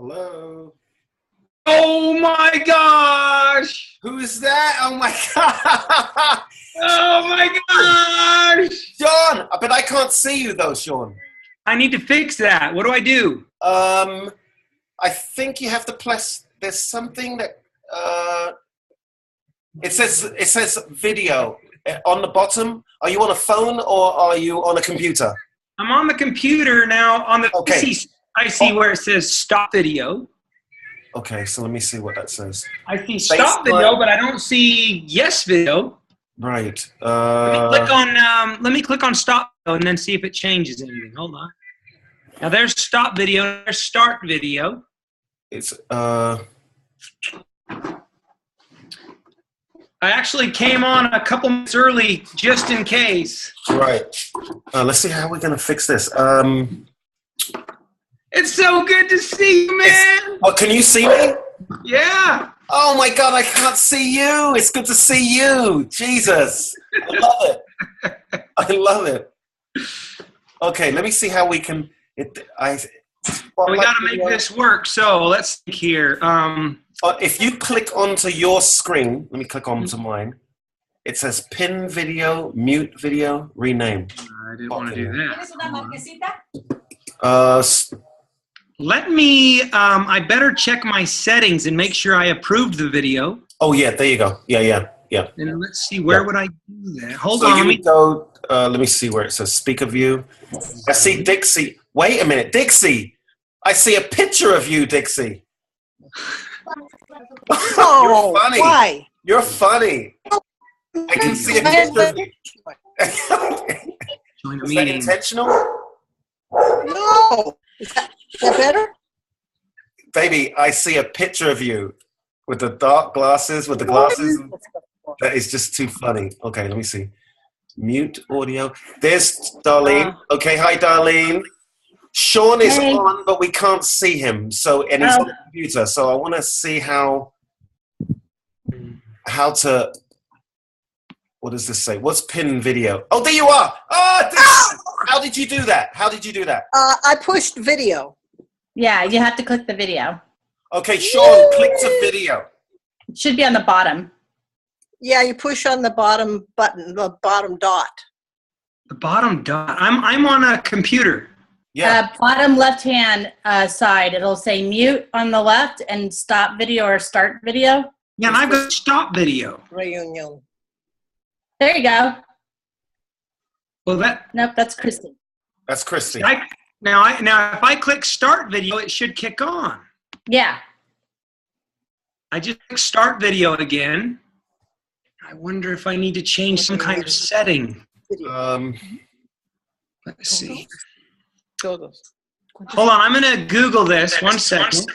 Hello? Oh my gosh! Who is that? Oh my god! Oh my gosh! Sean! But I can't see you though, Sean. I need to fix that. What do I do? I think you have to press. There's something that it says video on the bottom. Are you on a phone or are you on a computer? I'm on the computer now. On the Okay. PC, I see where it says stop video. Okay, so let me see what that says. I see stop video, but I don't see yes video. Right. Let me click on stop video and then see if it changes anything. Hold on. Now there's stop video. There's start video. It's I actually came on a couple minutes early just in case. right. Let's see how we're gonna fix this. It's so good to see you, man. Oh, can you see me? Yeah. Oh my god, I can't see you. It's good to see you. Jesus. I love it. I love it. Okay, let me see how we can We got to make this work. So let's see here. If you click onto your screen, let me click onto mine. It says pin video, mute video, rename. I didn't want to do that. Let me, I better check my settings and make sure I approved the video. Oh yeah, there you go. Yeah. And let's see, where would I do that? Hold So on. you would go, let me see where it says speaker view. I see Dixie. Wait a minute, Dixie. I see a picture of you, Dixie. Oh, You're funny. why? You're funny. I can see a picture of you. Join a Is that meeting. intentional? No. Is that better? Baby, I see a picture of you with the dark glasses, with the glasses. That is just too funny. Okay, let me see. Mute audio. There's Darlene. Okay, hi, Darlene. Sean is on, but we can't see him. So, and he's on the computer. So I want to see how to. What does this say? What's pin video? Oh, there you are. Oh, how did you do that? How did you do that? I pushed video. Yeah, you have to click the video. Okay, Sean, click to video. It should be on the bottom. Yeah, you push on the bottom button, the bottom dot. The bottom dot. I'm on a computer. Yeah. Bottom left-hand side, it'll say mute on the left and stop video or start video. Yeah, and I've got stop video. Reunion. There you go. Well, Nope, that's Christy. That's Christy. Now if I click start video, it should kick on. Yeah. I just click start video again. I wonder if I need to change some kind of setting. Let's see. Hold on, I'm going to Google this. 1 second.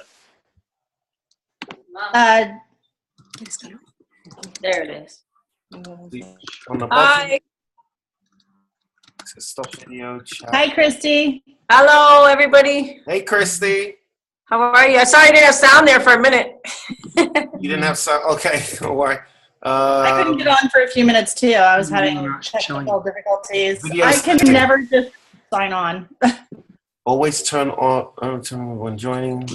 There it is. On the bottom. Hi. It says stop video chat. Hi, Christy. Hello, everybody. Hey, Christy. How are you? Sorry I didn't have sound there for a minute. You didn't have sound. Okay, don't worry. I couldn't get on for a few minutes, too. I was having not showing. technical difficulties. Video I can setting. never just sign on. Always turn on when joining.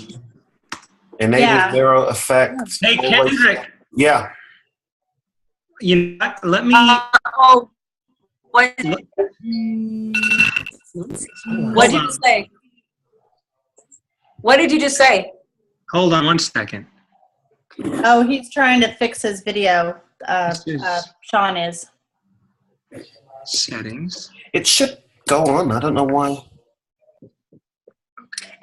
Enable Yeah. zero effect. Hey, Always- Kendrick, Yeah. you know what? Let me. Oh, what Hold did on. you say? What did you just say? Hold on 1 second. Oh, he's trying to fix his video. This is Sean is. settings. It should go on. I don't know why.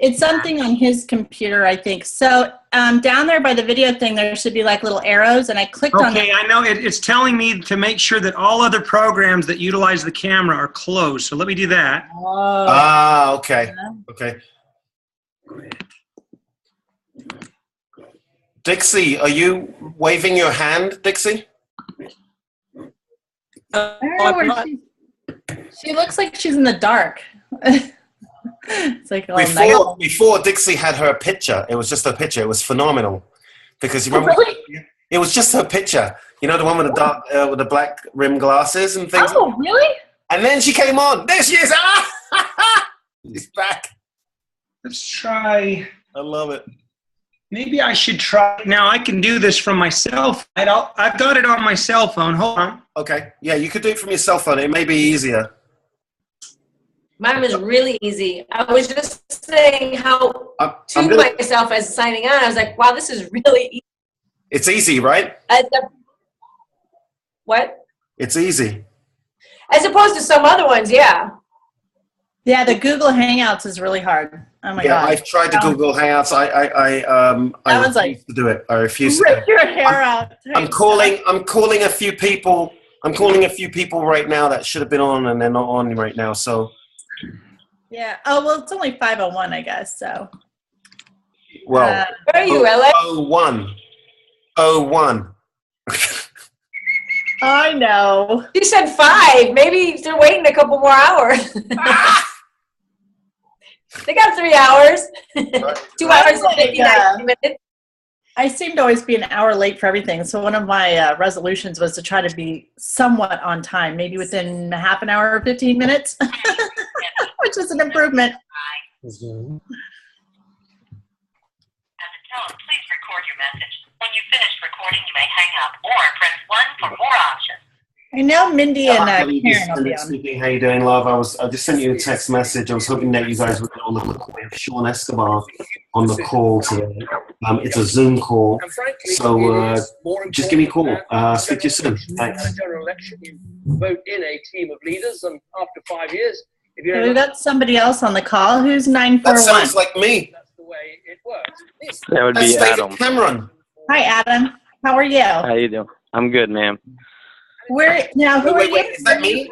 It's something on his computer, I think. So down there by the video thing, there should be like little arrows, and I clicked on Okay, I know it's telling me to make sure that all other programs that utilize the camera are closed. So let me do that. Oh. Ah, okay. Okay. Dixie, are you waving your hand, Dixie? I don't know where she looks like she's in the dark. It's like all negative. Before Dixie had her picture, it was just her picture. It was phenomenal because you remember Really? it was just her picture. You know, the one with the dark, with the black rim glasses and things. Oh, really? And then she came on. There she is. Ah! She's back. Let's try. I love it. Maybe I should try. Now I can do this from my cell phone. I've got it on my cell phone. Hold on. Okay. Yeah, you could do it from your cell phone. It may be easier. Mine was really easy. I was just saying how I'm really- myself as signing on. I was like, wow, this is really easy. It's easy, right? What? It's easy. As opposed to some other ones, yeah. Yeah, the Google Hangouts is really hard. Oh my Yeah, god. I've tried the Google Hangouts. I was like- refuse to do it. I refuse to. Rip your hair out. I'm calling a few people. I'm calling a few people right now that should have been on and they're not on right now. So Yeah. Oh well, it's only 5:01, I guess. So. well, Where are you, LA? 01. I know. You said 5. Maybe they're waiting a couple more hours. They got 3 hours. 2 hours and 59 minutes. I seem to always be an hour late for everything. So one of my resolutions was to try to be somewhat on time, maybe within a half an hour or 15 minutes, which is an improvement. At the tone, please record your message. When you've finished recording, you may hang up or press 1 for more options. I know Mindy and Let me just Karen will send be it on. speaking. How you doing, love? I just sent you a text message. I was hoping that you guys would get on the call. We have Sean Escobar on the call today. It's a Zoom call, so just give me a call. Speak to you soon. Thanks. General election, you vote in a team of leaders, and after 5 years, if you're Okay, we've got somebody else on the call. Who's That 941? sounds like me. that's the way it works. That would That's be David Adam. Cameron. Hi, Adam. How are you? How you doing? I'm good, ma'am. Where now? Who Wait, are wait, you? is that me?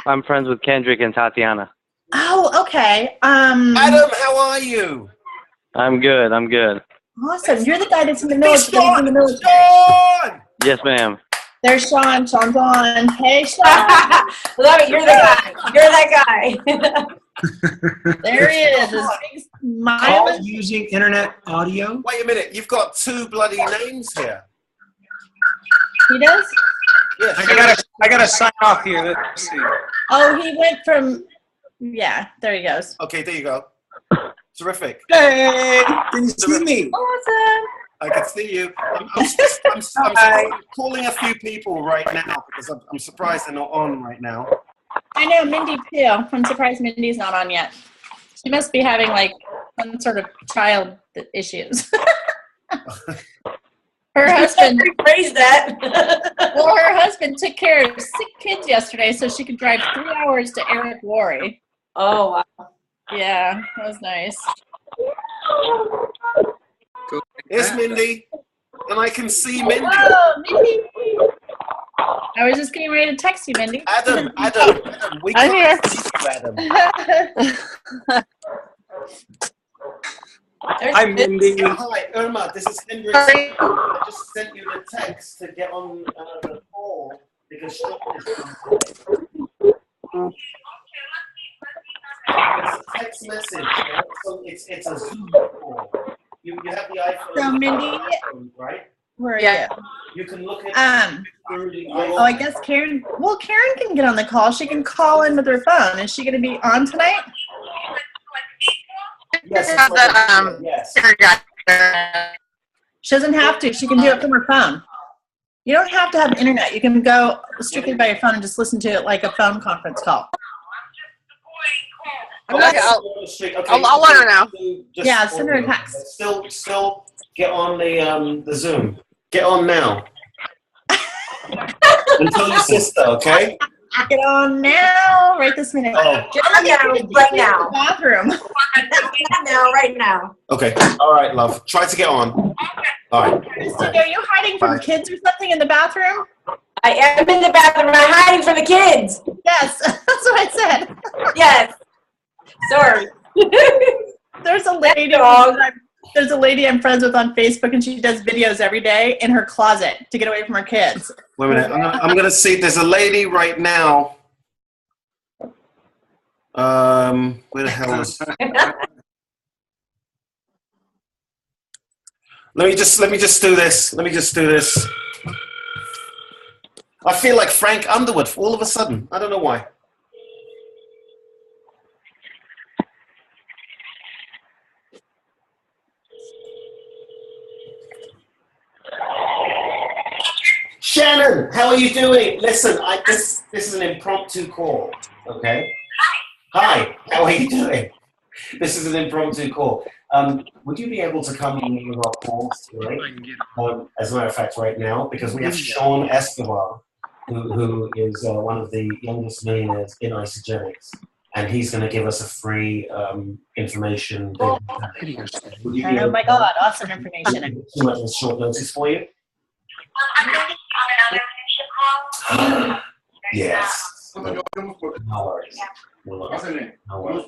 I'm friends with Kendrick and Tatiana. Oh, okay. Adam, how are you? I'm good. I'm good. Awesome. You're the guy that's in the Hey, military. Sean! In the military. Sean! Yes, ma'am. There's Sean. Sean's on. Hey, Sean. Love it. You're the guy. You're that guy. There he is. His big smile. Call using internet audio. Wait a minute. You've got 2 bloody names here. He does? Yes. I gotta sign off here. Let's see. Oh, he went from. Yeah, there he goes. Okay, there you go. Terrific. Hey, can you see me? Awesome. I can see you. I'm calling a few people right now because I'm surprised they're not on right now. I know Mindy too. I'm surprised Mindy's not on yet. She must be having like some sort of child issues. Her husband. Rephrase that. Well, her husband took care of 6 kids yesterday, so she could drive 3 hours to Eric Worre. Oh, wow. Yeah, that was nice. It's Mindy, and I can see Mindy. Oh, Mindy. I was just getting ready to text you, Mindy. Adam, we I'm here. can't see you, Adam. Hi, Mindy. Hi, Irma. This is Hendrik. I just sent you the text to get on the call because Sean is on. It's a text message. Yeah? So it's a Zoom call. You have the iPhone. So, Mindy, right? where are Yeah. You can look at through the Oh, I guess Karen. Well, Karen can get on the call. She can call in with her phone. Is she going to be on tonight? Yes, yes. She doesn't have to. She can do it from her phone. You don't have to have internet. You can go strictly by your phone and just listen to it like a phone conference call. I'll let her know. Yeah, send her a text. Still get on the Zoom. Get on now. And tell your sister, okay? Get on now, right this minute. Oh. Get on now, right now. Bathroom. Get on now, right now. Okay. All right, love. Try to get on. All right. Christy, are you hiding from Bye. kids or something in the bathroom? I am in the bathroom. I'm hiding from the kids. Yes, that's what I said. Yes. Sorry. There's a lady. dog. There's a lady I'm friends with on Facebook, and she does videos every day in her closet to get away from her kids. Wait a minute. I'm gonna see. There's a lady right now. Where the hell is? Let me just do this. I feel like Frank Underwood all of a sudden. I don't know why. Sharon, how are you doing? Listen, this is an impromptu call, okay? Hi, how are you doing? This is an impromptu call. Would you be able to come on one of our calls today? As a matter of fact, right now, because we have Sean Escobar, who is one of the youngest millionaires in Isogenics, and he's going to give us a free information. Oh my God, awesome information. Too much of a short notice for you? I'm going to be on another leadership call. Yes. No worries. No worries. No worries.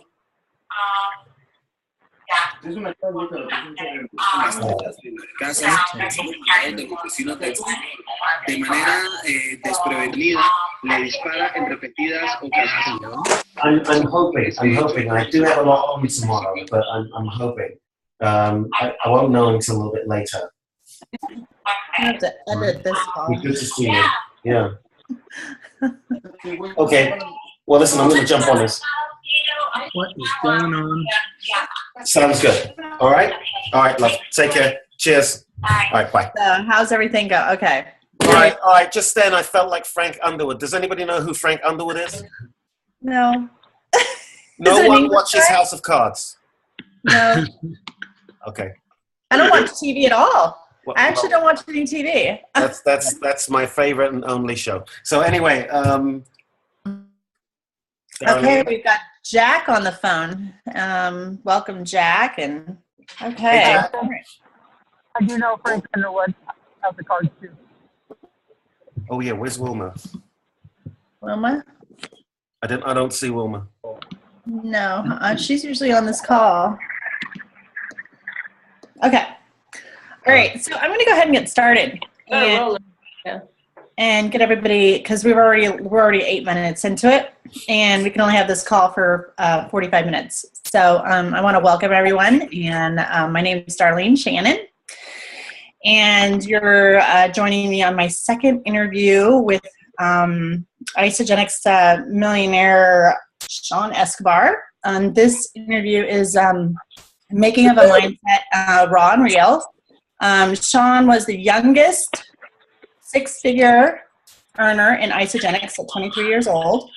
Casa de vecinos de manera desprevenida le dispara en repetidas ocasiones. I'm hoping. I do have a lot on tomorrow, but I'm hoping. I won't know until a little bit later. I have to edit this call. Good to see you. Yeah. Okay. Well, listen, I'm going to jump on this. What is going on? Sounds good. All right, love. Take care. Cheers. All right, bye. So, how's everything go? Okay. All right. Just then, I felt like Frank Underwood. Does anybody know who Frank Underwood is? No. No one watches House of Cards. No. Okay. I don't watch TV at all. I actually don't watch any TV. That's my favorite and only show. So anyway, okay, we've got Jack on the phone. Welcome, Jack. And okay. Hey, Jack. I do know Frank Underwood House of Cards too. Oh yeah, where's Wilma? Wilma? I don't see Wilma. No, she's usually on this call. Okay. All right, so I'm going to go ahead and get started and get everybody, because we're already 8 minutes into it, and we can only have this call for 45 minutes. So I want to welcome everyone, and my name is Darlene Shannon, and you're joining me on my second interview with Isogenics millionaire Sean Escobar. This interview is Making of a Mindset, Raw and Real. Sean was the youngest six-figure earner in Isogenics at 23 years old.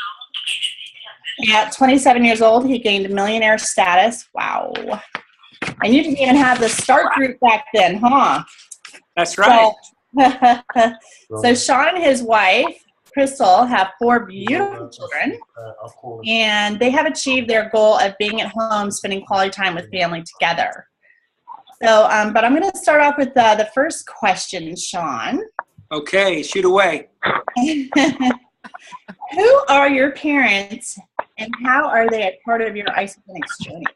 At 27 years old, he gained millionaire status. Wow. And you didn't even have the start group back then, huh? That's right. So Sean and his wife, Crystal, have 4 beautiful children. And they have achieved their goal of being at home, spending quality time with family together. So, but I'm going to start off with the first question, Sean. Okay, shoot away. Who are your parents, and how are they a part of your Isogenics journey?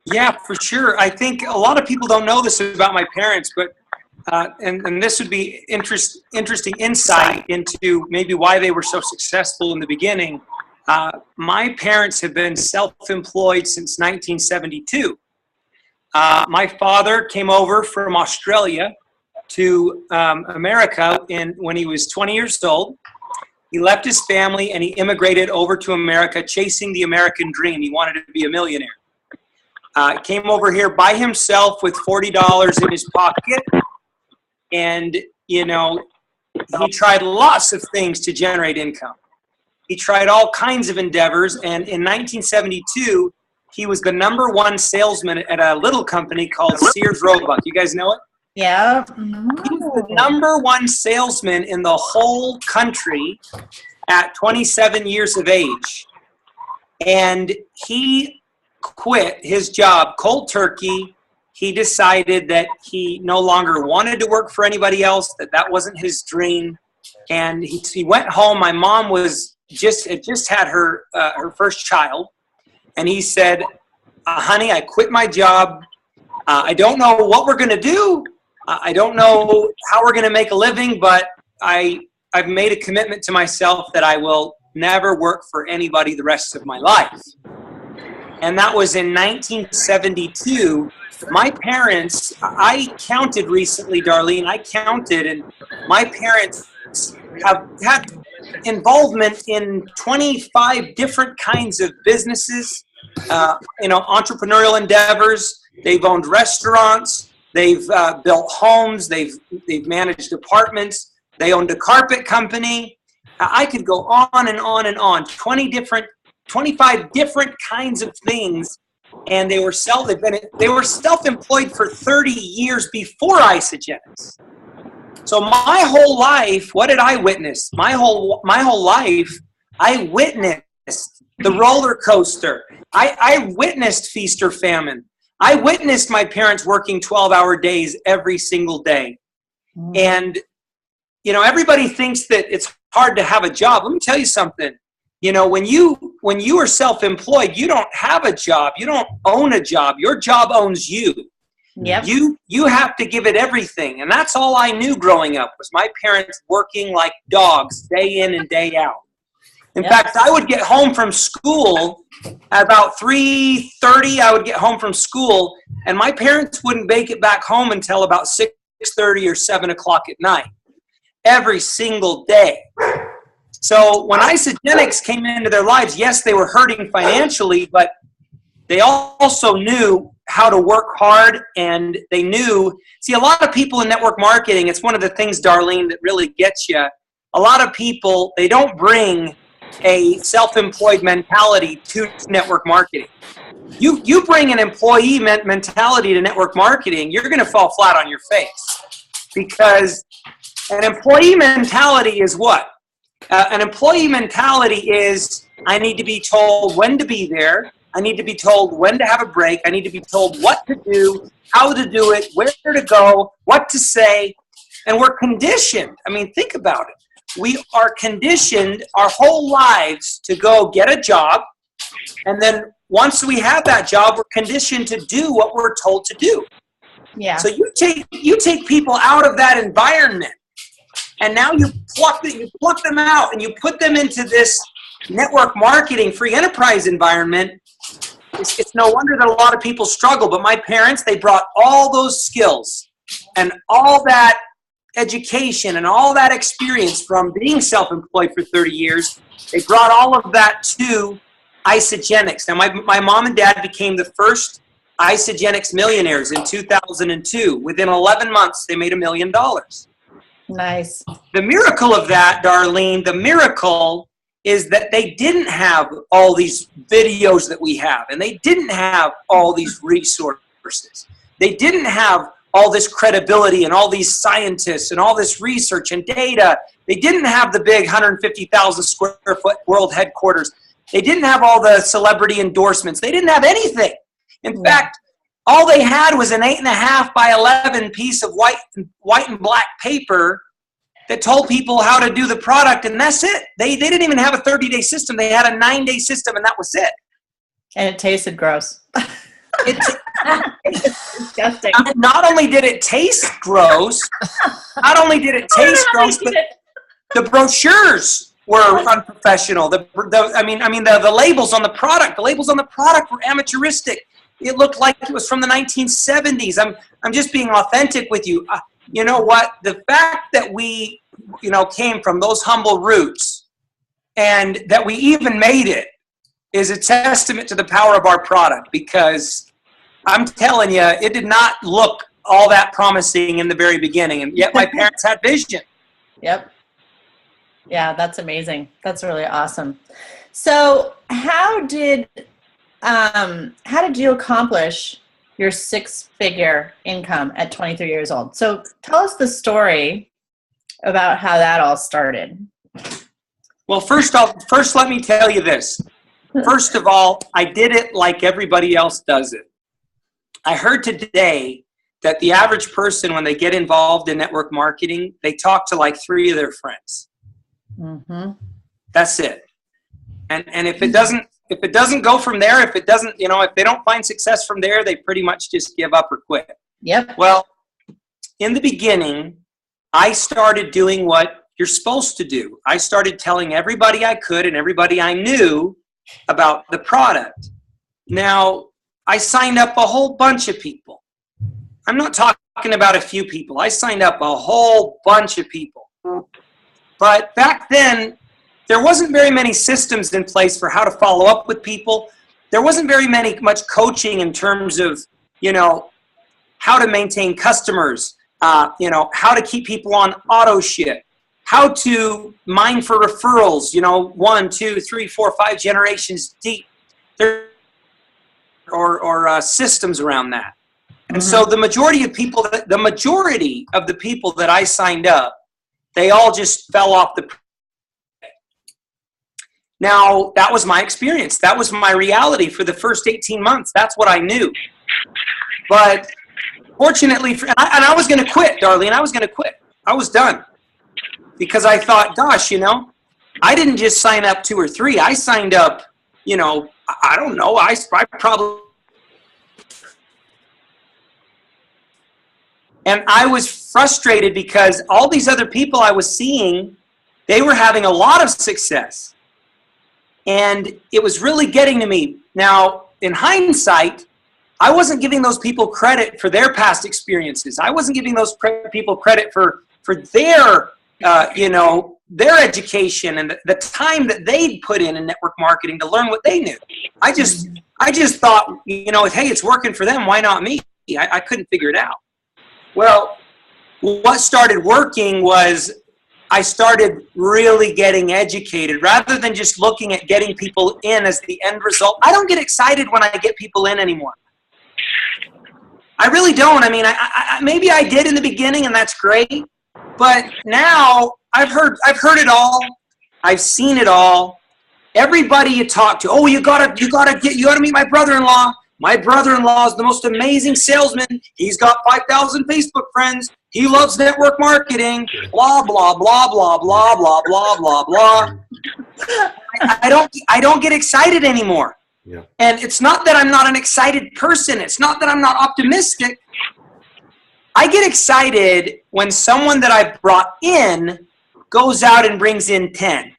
Yeah, for sure. I think a lot of people don't know this about my parents, but and this would be interesting insight into maybe why they were so successful in the beginning. My parents have been self-employed since 1972. My father came over from Australia to America when he was 20 years old. He left his family and he immigrated over to America, chasing the American dream. He wanted to be a millionaire. Came over here by himself with $40 in his pocket. And, you know, he tried lots of things to generate income. He tried all kinds of endeavors. And in 1972, he was the #1 salesman at a little company called Sears Roebuck. You guys know it? Yeah. He was the #1 salesman in the whole country at 27 years of age. And he quit his job cold turkey. He decided that he no longer wanted to work for anybody else, that wasn't his dream. And he went home. My mom had just had her first child. And he said, honey, I quit my job. I don't know what we're going to do. I don't know how we're going to make a living, but I've made a commitment to myself that I will never work for anybody the rest of my life. And that was in 1972. My parents, I counted recently, Darlene, and my parents have had involvement in 25 different kinds of businesses, entrepreneurial endeavors. They've owned restaurants. They've built homes. They've managed apartments. They owned a carpet company. I could go on and on and on. 25 different kinds of things, and they were self-employed for 30 years before Isagenix. So my whole life, what did I witness? My whole life, I witnessed the roller coaster. I witnessed feast or famine. I witnessed my parents working 12-hour days every single day. And, you know, everybody thinks that it's hard to have a job. Let me tell you something. You know, when you are self-employed, you don't have a job. You don't own a job. Your job owns you. Yep. You have to give it everything. And that's all I knew growing up was my parents working like dogs day in and day out. In fact, I would get home from school at about 3:30. I would get home from school, and my parents wouldn't make it back home until about 6:30 or 7 o'clock at night, every single day. So when Isagenix came into their lives, yes, they were hurting financially, but they also knew how to work hard, and they knew, see, a lot of people in network marketing, it's one of the things, Darlene, that really gets you. A lot of people, they don't bring a self-employed mentality to network marketing. You bring an employee mentality to network marketing, you're going to fall flat on your face, because an employee mentality is what? An employee mentality is, I need to be told when to be there. I need to be told when to have a break. I need to be told what to do, how to do it, where to go, what to say. And we're conditioned. I mean, think about it. We are conditioned our whole lives to go get a job. And then once we have that job, we're conditioned to do what we're told to do. Yeah. So you take people out of that environment, and now you pluck them out and you put them into this network marketing free enterprise environment. It's no wonder that a lot of people struggle. But my parents, they brought all those skills and all that education and all that experience from being self-employed for 30 years. They brought all of that to Isagenix. Now, my mom and dad became the first Isagenix millionaires in 2002. Within 11 months, they made $1 million. Nice. The miracle of that, Darlene, the miracle is that they didn't have all these videos that we have, and they didn't have all these resources. They didn't have all this credibility and all these scientists and all this research and data. They didn't have the big 150,000 square foot world headquarters. They didn't have all the celebrity endorsements. They didn't have anything. In fact, all they had was an 8.5 by 11 piece of white and black paper that told people how to do the product, and that's it. They didn't even have a 30-day system. They had a 9-day system, and that was it. And it tasted gross. It's disgusting. Not only did it taste gross, but the brochures were unprofessional. The labels on the product were amateuristic. It looked like it was from the 1970s. I'm just being authentic with you. You know what? The fact that we, came from those humble roots and that we even made it is a testament to the power of our product, because I'm telling you, it did not look all that promising in the very beginning, and yet my parents had vision. Yep. Yeah, that's amazing. That's really awesome. So how did you accomplish your 6-figure income at 23 years old? So tell us the story about how that all started. Well, first let me tell you this. First of all, I did it like everybody else does it. I heard today that the average person, when they get involved in network marketing, they talk to like 3 of their friends. Mm-hmm. That's it. And if it doesn't go from there, if they don't find success from there, they pretty much just give up or quit. Yep. Well, in the beginning, I started doing what you're supposed to do. I started telling everybody I could and everybody I knew about the product. Now, I signed up a whole bunch of people. I'm not talking about a few people. I signed up a whole bunch of people. But back then, there wasn't very many systems in place for how to follow up with people. There wasn't much coaching in terms of, how to maintain customers, how to keep people on auto ship, how to mine for referrals, 1, 2, 3, 4, 5 generations deep. Or systems around that. And so the majority of the people that I signed up, they all just fell off the. Now, that was my experience. That was my reality for the first 18 months. That's what I knew. But fortunately, and I was going to quit, Darlene. I was going to quit. I was done. Because I thought, gosh, I didn't just sign up 2 or 3. I signed up, I don't know. I probably. And I was frustrated because all these other people I was seeing, they were having a lot of success. And it was really getting to me. Now, in hindsight, I wasn't giving those people credit for their past experiences. I wasn't giving those people credit for their, their education and the time that they'd put in network marketing to learn what they knew. I just thought, hey, it's working for them. Why not me? I couldn't figure it out. Well, what started working was I started really getting educated rather than just looking at getting people in as the end result. I don't get excited when I get people in anymore. I really don't. I mean, I maybe I did in the beginning, and that's great. But now I've heard it all. I've seen it all. Everybody you talk to, oh, you gotta meet my brother-in-law. My brother-in-law is the most amazing salesman. He's got 5,000 Facebook friends. He loves network marketing. Blah blah blah blah blah blah blah blah blah. I don't get excited anymore. Yeah. And it's not that I'm not an excited person. It's not that I'm not optimistic. I get excited when someone that I brought in goes out and brings in 10.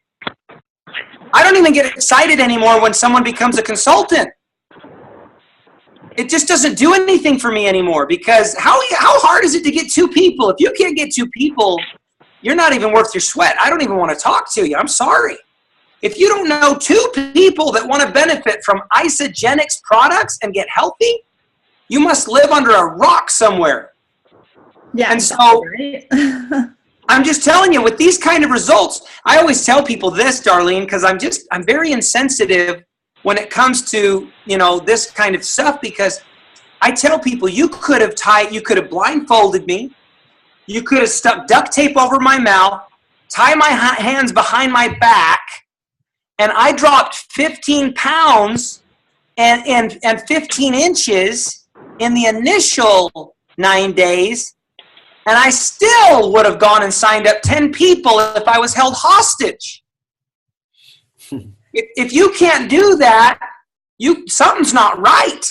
I don't even get excited anymore when someone becomes a consultant. It just doesn't do anything for me anymore because how hard is it to get 2 people? If you can't get 2 people, you're not even worth your sweat. I don't even want to talk to you. I'm sorry. If you don't know 2 people that want to benefit from Isagenix products and get healthy, you must live under a rock somewhere. Yeah. And so I'm just telling you, with these kind of results, I always tell people this, Darlene, because I'm very insensitive when it comes to, this kind of stuff, because I tell people you could have blindfolded me, you could have stuck duct tape over my mouth, tie my hands behind my back, and I dropped 15 pounds and 15 inches in the initial 9 days, and I still would have gone and signed up 10 people if I was held hostage. If you can't do that, something's not right.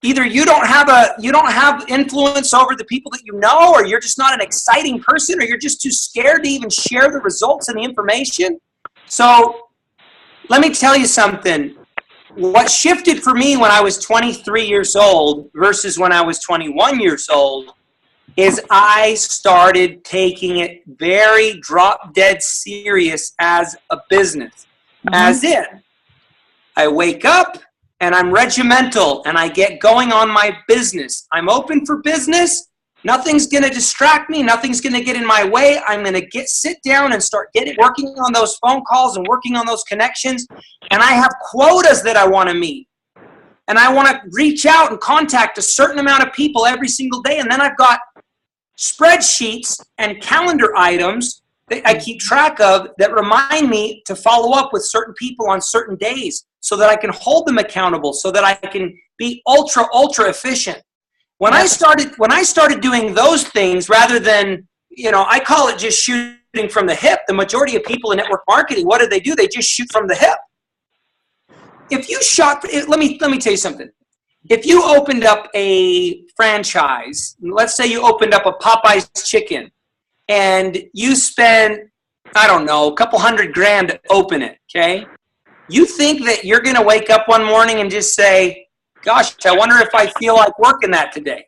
Either you don't have influence over the people that you know, or you're just not an exciting person, or you're just too scared to even share the results and the information. So let me tell you something. What shifted for me when I was 23 years old versus when I was 21 years old is I started taking it very drop dead serious as a business. As in, I wake up and I'm regimental and I get going on my business. I'm open for business. Nothing's going to distract me. Nothing's going to get in my way. I'm going to sit down and start working on those phone calls and working on those connections. And I have quotas that I want to meet. And I want to reach out and contact a certain amount of people every single day. And then I've got spreadsheets and calendar items that I keep track of that remind me to follow up with certain people on certain days so that I can hold them accountable, so that I can be ultra efficient. When I started doing those things rather than, I call it just shooting from the hip. The majority of people in network marketing, what do? They just shoot from the hip. If you let me tell you something. If you opened up a franchise, let's say you opened up a Popeye's Chicken, and you spend, I don't know, a couple $100,000 to open it, okay? You think that you're going to wake up one morning and just say, gosh, I wonder if I feel like working that today.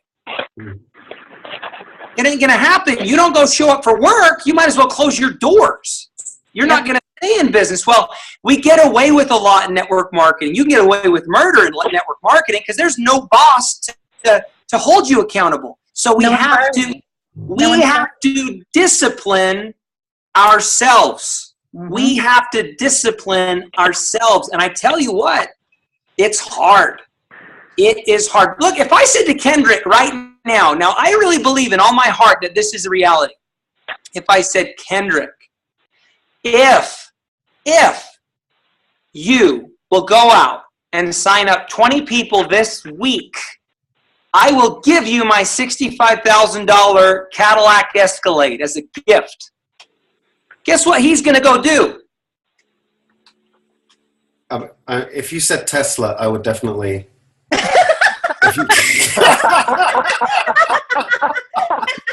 It ain't going to happen. You don't go show up for work, you might as well close your doors. You're not going to stay in business. Well, we get away with a lot in network marketing. You can get away with murder in network marketing because there's no boss to hold you accountable. So we have to discipline ourselves. We have to discipline ourselves. And I tell you what, it's hard. It is hard. Look, if I said to Kendrick right now, I really believe in all my heart that this is a reality. If I said, Kendrick, if you will go out and sign up 20 people this week, I will give you my $65,000 Cadillac Escalade as a gift. Guess what he's going to go do? If you said Tesla, I would definitely.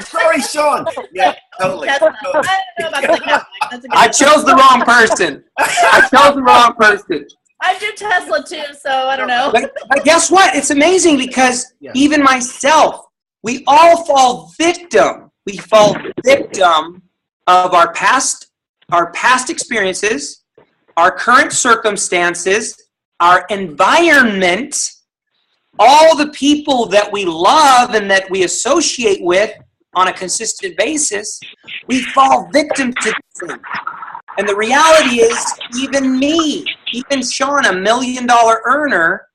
Sorry, Sean. Yeah, totally. I don't know about the Cadillac. That's a good I chose the wrong person. I do Tesla too, so I don't know. But guess what? It's amazing because even myself, we all fall victim. We fall victim of our past experiences, our current circumstances, our environment, all the people that we love and that we associate with on a consistent basis. We fall victim to them. And the reality is, even me, even Sean, $1 million earner,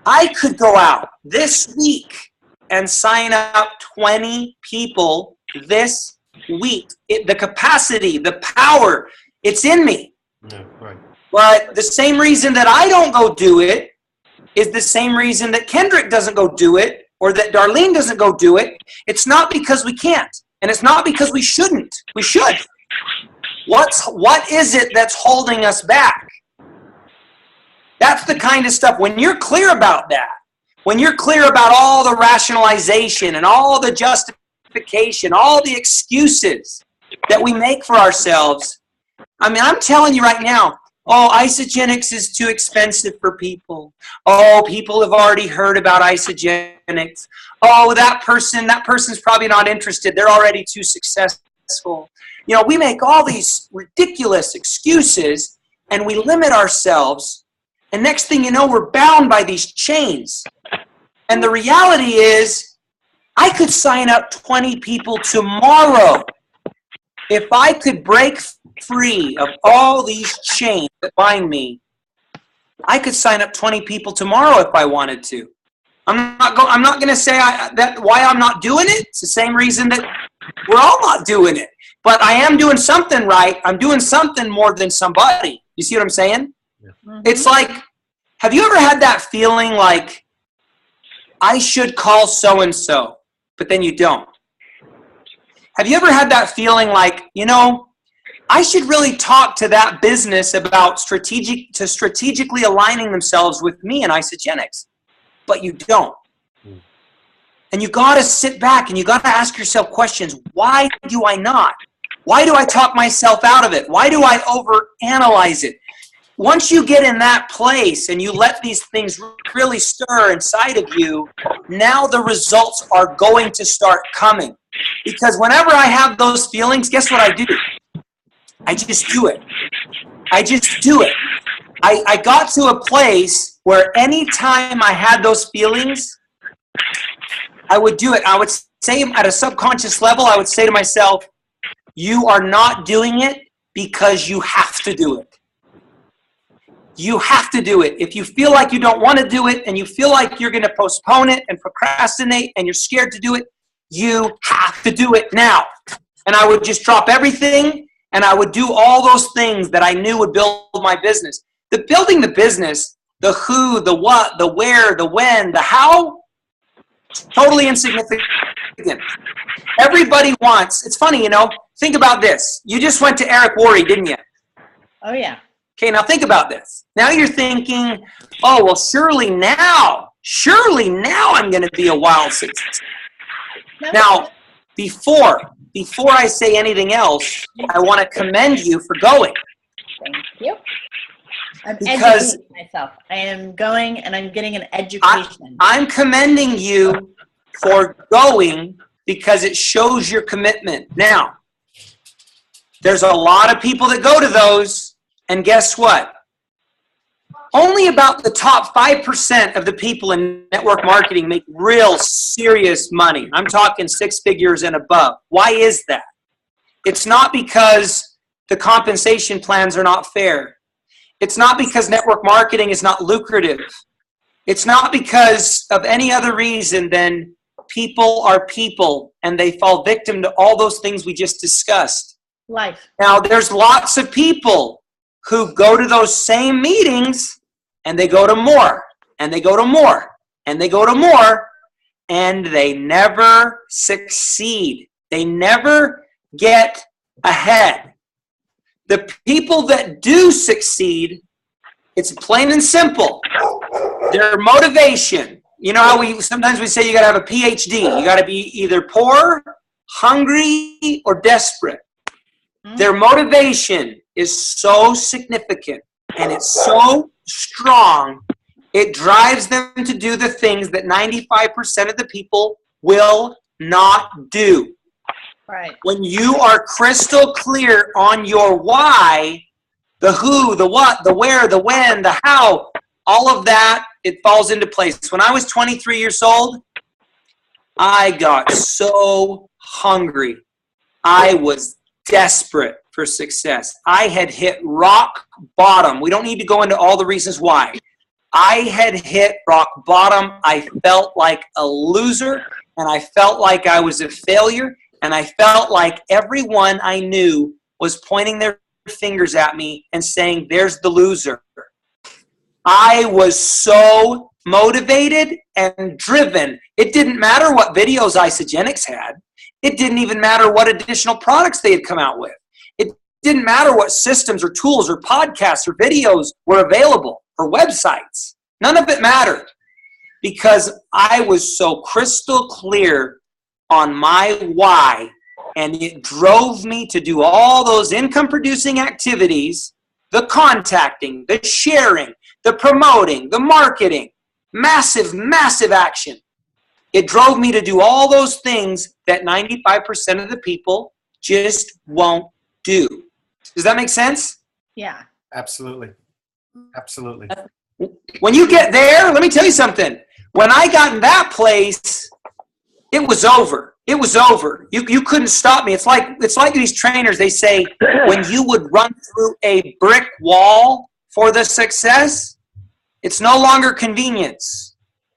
I could go out this week and sign up 20 people this week. The capacity, the power, it's in me. Yeah, right. But the same reason that I don't go do it is the same reason that Kendrick doesn't go do it or that Darlene doesn't go do it. It's not because we can't. And it's not because we shouldn't. We should. What is it that's holding us back? That's the kind of stuff, when you're clear about that, when you're clear about all the rationalization and all the justification, all the excuses that we make for ourselves, I mean, I'm telling you right now, Isagenix is too expensive for people. People have already heard about Isagenix. That person's probably not interested. They're already too successful. We make all these ridiculous excuses and we limit ourselves. And next thing you know, we're bound by these chains. And the reality is, I could sign up 20 people tomorrow. If I could break free of all these chains that bind me, I could sign up 20 people tomorrow if I wanted to. I'm not going to say why I'm not doing it. It's the same reason that we're all not doing it. But I am doing something right. I'm doing something more than somebody. You see what I'm saying? Yeah. It's like, have you ever had that feeling like, I should call so-and-so, but then you don't? Have you ever had that feeling like, I should really talk to that business about strategically aligning themselves with me and Isagenix, but you don't? And you got to sit back and you got to ask yourself questions. Why do I not? Why do I talk myself out of it? Why do I overanalyze it? Once you get in that place and you let these things really stir inside of you, now the results are going to start coming. Because whenever I have those feelings, guess what I do? I just do it. I just do it. I got to a place where anytime I had those feelings, I would do it. I would say at a subconscious level, I would say to myself, you are not doing it because you have to do it. You have to do it. If you feel like you don't want to do it and you feel like you're going to postpone it and procrastinate and you're scared to do it, you have to do it now. And I would just drop everything and I would do all those things that I knew would build my business. The building the business, the who, the what, the where, the when, the how, totally insignificant. Everybody wants, it's funny, think about this. You just went to Eric Worre, didn't you? Oh, yeah. Okay, now think about this. Now you're thinking, surely now I'm going to be a wild success. Now, before I say anything else, I want to commend you for going. Thank you. I'm educating myself. I am going and I'm getting an education. I'm commending you for going because it shows your commitment. Now, there's a lot of people that go to those, and guess what? Only about the top 5% of the people in network marketing make real serious money. I'm talking 6 figures and above. Why is that? It's not because the compensation plans are not fair. It's not because network marketing is not lucrative. It's not because of any other reason than people are people and they fall victim to all those things we just discussed. Life. Now, there's lots of people who go to those same meetings and they go to more and they go to more and they go to more and they never succeed. They never get ahead. The people that do succeed, it's plain and simple. Their motivation. You know how sometimes we say you got to have a PhD. You got to be either poor, hungry, or desperate. Their motivation is so significant and it's so strong, it drives them to do the things that 95% of the people will not do. Right. When you are crystal clear on your why, the who, the what, the where, the when, the how, all of that, it falls into place. When I was 23 years old, I got so hungry. I was desperate for success. I had hit rock bottom. We don't need to go into all the reasons why. I had hit rock bottom. I felt like a loser, and I felt like I was a failure, and I felt like everyone I knew was pointing their fingers at me and saying, there's the loser. I was so motivated and driven. It didn't matter what videos Isagenix had. It didn't even matter what additional products they had come out with. It didn't matter what systems or tools or podcasts or videos were available or websites. None of it mattered because I was so crystal clear on my why, and it drove me to do all those income-producing activities, the contacting, the sharing, the promoting, the marketing, massive, massive action. It drove me to do all those things that 95% of the people just won't do. Does that make sense? Yeah. Absolutely. Absolutely. When you get there, let me tell you something. When I got in that place, it was over. It was over. You couldn't stop me. It's like these trainers, they say, when you would run through a brick wall for the success, it's no longer convenience.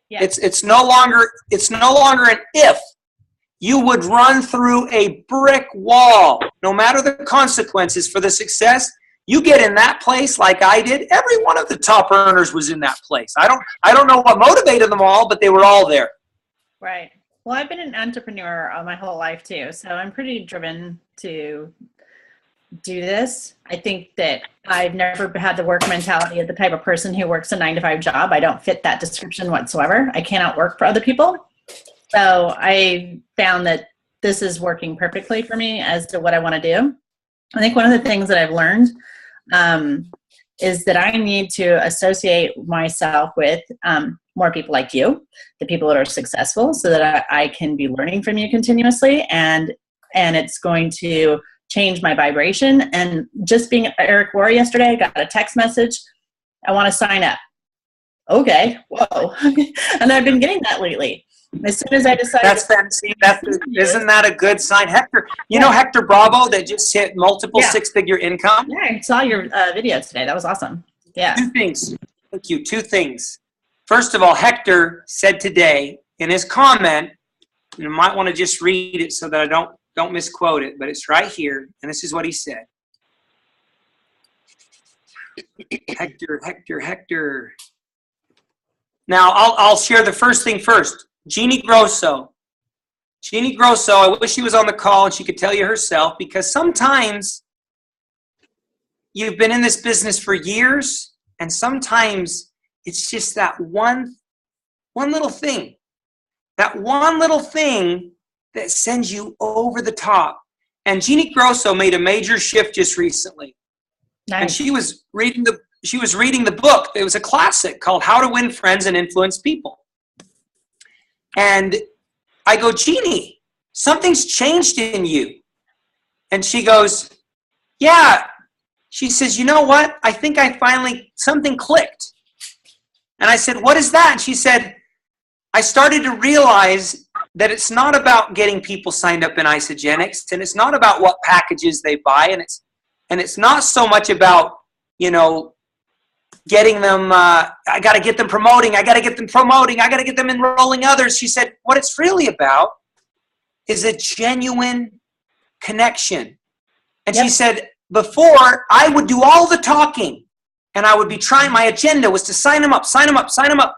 Yeah. It's no longer an if. You would run through a brick wall, no matter the consequences for the success. You get in that place like I did. Every one of the top earners was in that place. I don't know what motivated them all, but they were all there. Right. Well, I've been an entrepreneur all my whole life too, so I'm pretty driven to do this. I think that I've never had the work mentality of the type of person who works a 9-to-5 job. I don't fit that description whatsoever. I cannot work for other people. So I found that this is working perfectly for me as to what I want to do. I think one of the things that I've learned is that I need to associate myself with more people like you, the people that are successful, so that I can be learning from you continuously, and it's going to change my vibration. And just being at Eric Rohr yesterday, I got a text message, I want to sign up. Okay, whoa. And I've been getting that lately. As soon as I decided. Isn't that a good sign? Hector, you know Hector Bravo that just hit multiple six-figure income? Yeah, I saw your video today. That was awesome. Yeah. Two things. Thank you. Two things. First of all, Hector said today in his comment, you might want to just read it so that I don't misquote it, but it's right here, and this is what he said. Hector. Now, I'll share the first thing first. Jeannie Grosso, I wish she was on the call and she could tell you herself, because sometimes you've been in this business for years, and sometimes it's just that one little thing. That one little thing that sends you over the top. And Jeannie Grosso made a major shift just recently. Nice. And she was reading the book. It was a classic called How to Win Friends and Influence People. And I go, Jeannie, something's changed in you. And she goes, yeah. She says, you know what? I think something clicked. And I said, what is that? And she said, I started to realize that it's not about getting people signed up in Isagenix, and it's not about what packages they buy, and And it's not so much about, getting them, I got to get them promoting. I got to get them promoting. I got to get them enrolling others. She said, what it's really about is a genuine connection. And she said, before, I would do all the talking, and I would be trying, my agenda was to sign them up, sign them up, sign them up.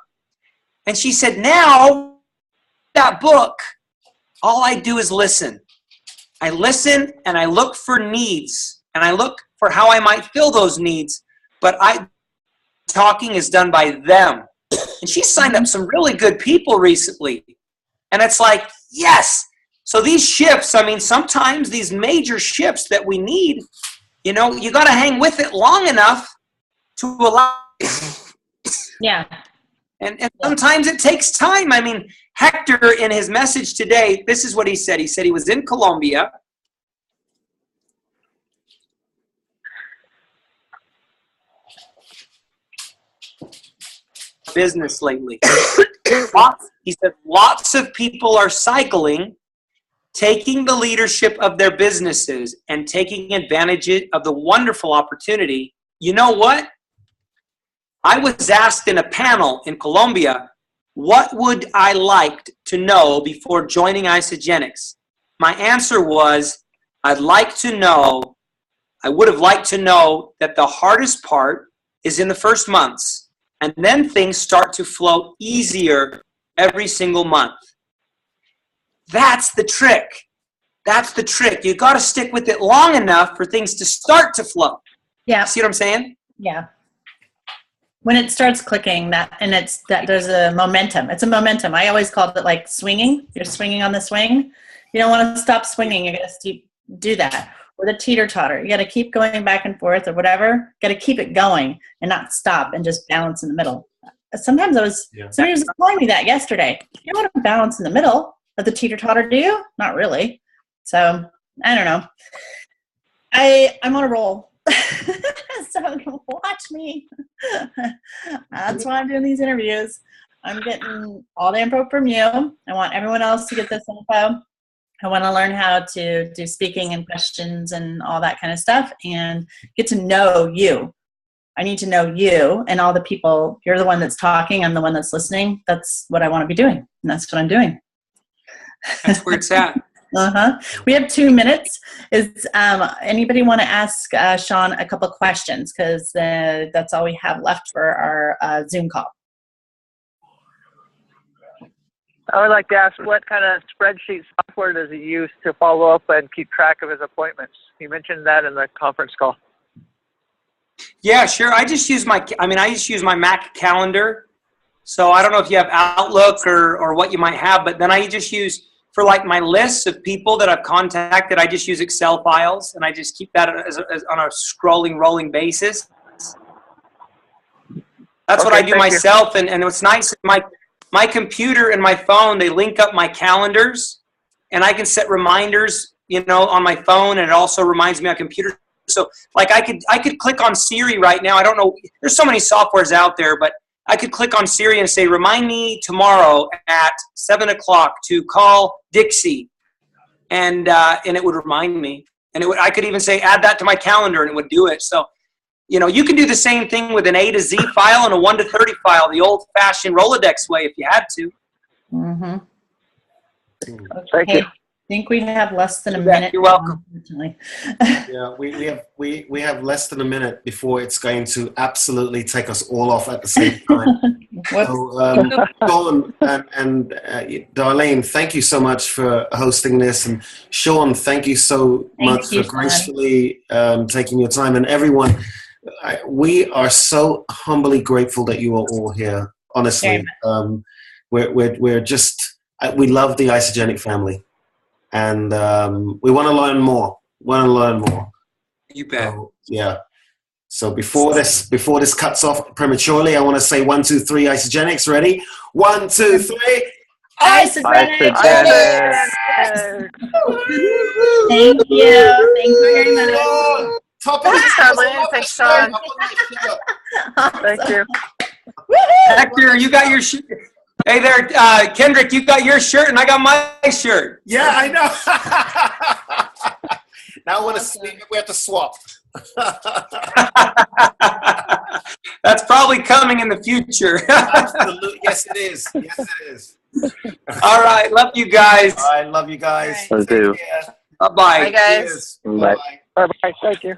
And she said, now, that book, all I do is listen. I listen, and I look for needs, and I look for how I might fill those needs, but talking is done by them. And she signed up some really good people recently. And it's like, yes. So these shifts, I mean, sometimes these major shifts that we need, you got to hang with it long enough to allow. Yeah. And sometimes it takes time. I mean, Hector, in his message today, this is what he said. He said he was in Colombia. Business lately. He said lots of people are cycling, taking the leadership of their businesses and taking advantage of the wonderful opportunity. You know what? I was asked in a panel in Colombia, what would I like to know before joining Isagenix? My answer was, I would have liked to know that the hardest part is in the first months. And then things start to flow easier every single month. That's the trick. That's the trick. You got to stick with it long enough for things to start to flow. Yeah. See what I'm saying? Yeah. When it starts clicking, there's a momentum. It's a momentum. I always called it like swinging. You're swinging on the swing. You don't want to stop swinging. You're going to do that. Or the teeter-totter. You got to keep going back and forth or whatever. Got to keep it going and not stop and just balance in the middle. Somebody was telling me that yesterday. You don't want to balance in the middle of the teeter-totter, do you? Not really. So, I don't know. I'm on a roll. So, watch me. That's why I'm doing these interviews. I'm getting all the info from you. I want everyone else to get this info. I want to learn how to do speaking and questions and all that kind of stuff and get to know you. I need to know you and all the people. You're the one that's talking. I'm the one that's listening. That's what I want to be doing. And that's what I'm doing. That's where it's at. We have 2 minutes. Is anybody want to ask Sean a couple questions? Because that's all we have left for our Zoom call. I would like to ask, what kind of spreadsheet software does he use to follow up and keep track of his appointments? You mentioned that in the conference call. Yeah, sure. I just use my Mac calendar. So I don't know if you have Outlook or what you might have, but then I just use, for like my lists of people that I've contacted, I just use Excel files, and I just keep that as on a scrolling, rolling basis. That's what I do myself, and what's nice, my computer and my phone, they link up my calendars, and I can set reminders, on my phone, and it also reminds me on computer. So, like, I could click on Siri right now. I don't know. There's so many softwares out there, but I could click on Siri and say, remind me tomorrow at 7 o'clock to call Dixie, and it would remind me. And I could even say, add that to my calendar, and it would do it. So, you can do the same thing with an A to Z file and a 1 to 30 file, the old-fashioned Rolodex way, if you had to. Mm-hmm. Thank you. I think we have less than a minute. You're welcome. Yeah, we have less than a minute before it's going to absolutely take us all off at the same time. So, Dawn and Darlene, thank you so much for hosting this, and Sean, thank you so much for gracefully taking your time, and everyone. We are so humbly grateful that you are all here. Honestly, we're just we love the Isagenix family. And we want to learn more. You bet. So, yeah. So before this cuts off prematurely, I want to say 1, 2, 3, Isagenix. Ready? 1, 2, 3. Isagenix. Thank you. Thank you very much. Top of Thanks, Darlene. Thanks, Sean. Thank you. Hector, you got your shirt. Hey there, Kendrick, you got your shirt and I got my shirt. Yeah, I know. Now we have to swap. That's probably coming in the future. Absolutely. Yes, it is. Yes, it is. All right. Love you guys. I love you guys. Let's do. Bye-bye. Bye, guys. Bye. Bye-bye. Thank you.